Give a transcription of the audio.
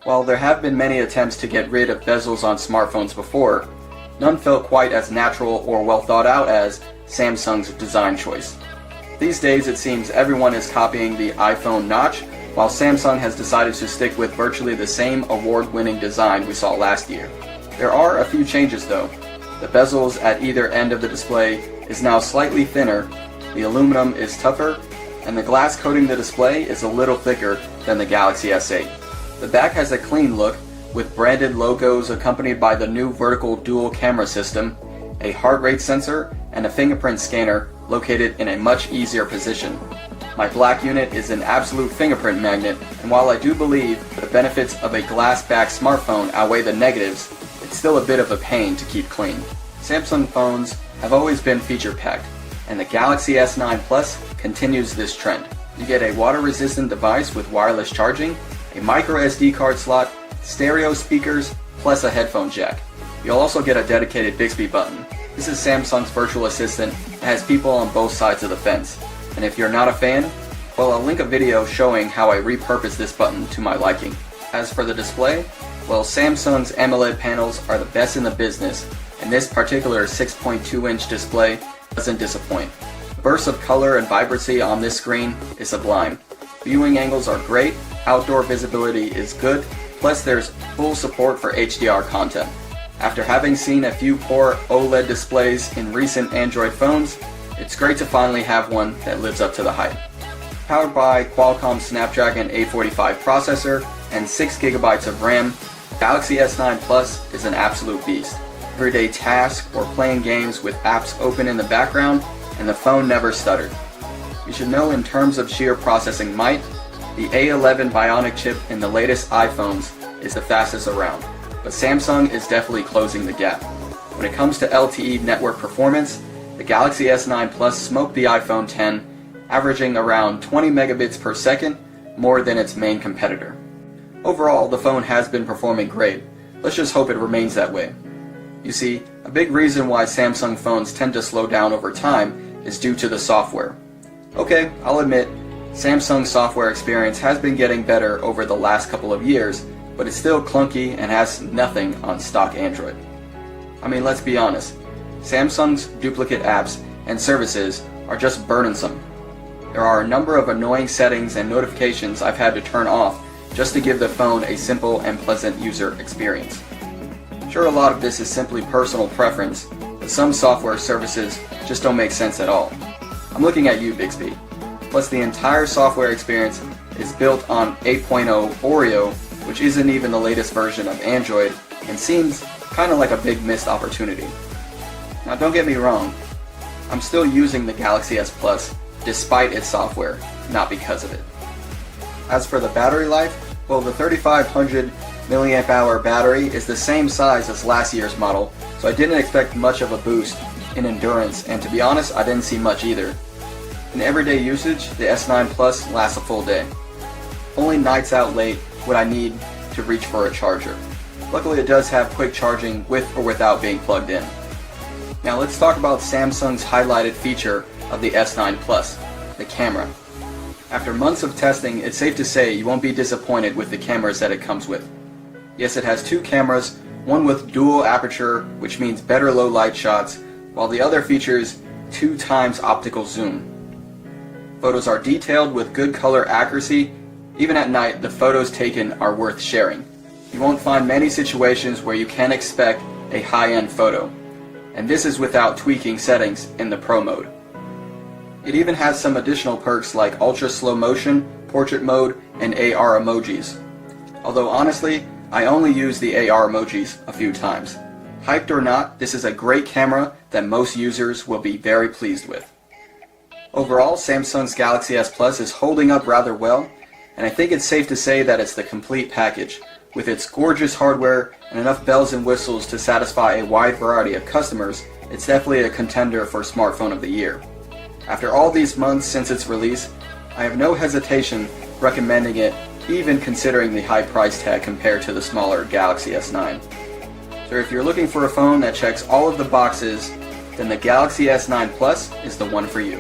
While there have been many attempts to get rid of bezels on smartphones before, none felt quite as natural or well thought out as Samsung's design choice. These days it seems everyone is copying the iPhone notch, while Samsung has decided to stick with virtually the same award-winning design we saw last year. There are a few changes though. The bezels at either end of the display is now slightly thinner, the aluminum is tougher, and the glass coating the display is a little thicker than the Galaxy S8. The back has a clean look, with branded logos accompanied by the new vertical dual camera system, a heart rate sensor, and a fingerprint scanner located in a much easier position. My black unit is an absolute fingerprint magnet, and while I do believe the benefits of a glass-back smartphone outweigh the negatives, it's still a bit of a pain to keep clean. Samsung phones have always been feature-packed, and the Galaxy S9 Plus continues this trend. You get a water-resistant device with wireless charging, a micro SD card slot, stereo speakers, plus a headphone jack. You'll also get a dedicated Bixby button. This is Samsung's virtual assistant that has people on both sides of the fence. And if you're not a fan, well, I'll link a video showing how I repurposed this button to my liking. As for the display, well, Samsung's AMOLED panels are the best in the business, and this particular 6.2-inch display doesn't disappoint. The burst of color and vibrancy on this screen is sublime. Viewing angles are great, outdoor visibility is good, plus there's full support for HDR content. After having seen a few poor OLED displays in recent Android phones, it's great to finally have one that lives up to the hype. Powered by Qualcomm Snapdragon 845 processor and 6GB of RAM, Galaxy S9 Plus is an absolute beast. Everyday tasks or playing games with apps open in the background, and the phone never stuttered. You should know in terms of sheer processing might, the A11 Bionic chip in the latest iPhones is the fastest around, but Samsung is definitely closing the gap. When it comes to LTE network performance, the Galaxy S9 Plus smoked the iPhone X, averaging around 20 megabits per second, more than its main competitor. Overall, the phone has been performing great. Let's just hope it remains that way. You see, a big reason why Samsung phones tend to slow down over time is due to the software. Okay, I'll admit, Samsung's software experience has been getting better over the last couple of years, but it's still clunky and has nothing on stock Android. I mean, let's be honest, Samsung's duplicate apps and services are just burdensome. There are a number of annoying settings and notifications I've had to turn off just to give the phone a simple and pleasant user experience. Sure, a lot of this is simply personal preference, but some software services just don't make sense at all. I'm looking at you, Bixby. Plus, the entire software experience is built on 8.0 Oreo, which isn't even the latest version of Android, and seems kind of like a big missed opportunity. Now, don't get me wrong, I'm still using the Galaxy S Plus despite its software, not because of it. As for the battery life, well, the 3500 mAh battery is the same size as last year's model, so I didn't expect much of a boost in endurance, and to be honest, I didn't see much either. In everyday usage, the S9 Plus lasts a full day. Only nights out late would I need to reach for a charger. Luckily, it does have quick charging with or without being plugged in. Now let's talk about Samsung's highlighted feature of the S9 Plus, the camera. After months of testing, it's safe to say you won't be disappointed with the cameras that it comes with. Yes, it has two cameras, one with dual aperture, which means better low light shots, while the other features 2x optical zoom. Photos are detailed with good color accuracy. Even at night, the photos taken are worth sharing. You won't find many situations where you can expect a high-end photo, and this is without tweaking settings in the Pro mode. It even has some additional perks like ultra slow motion, portrait mode, and AR emojis. Although honestly, I only use the AR emojis a few times. Hyped or not, this is a great camera that most users will be very pleased with. Overall, Samsung's Galaxy S Plus is holding up rather well, and I think it's safe to say that it's the complete package. With its gorgeous hardware and enough bells and whistles to satisfy a wide variety of customers, it's definitely a contender for Smartphone of the Year. After all these months since its release, I have no hesitation recommending it, even considering the high price tag compared to the smaller Galaxy S9. So if you're looking for a phone that checks all of the boxes, then the Galaxy S9 Plus is the one for you.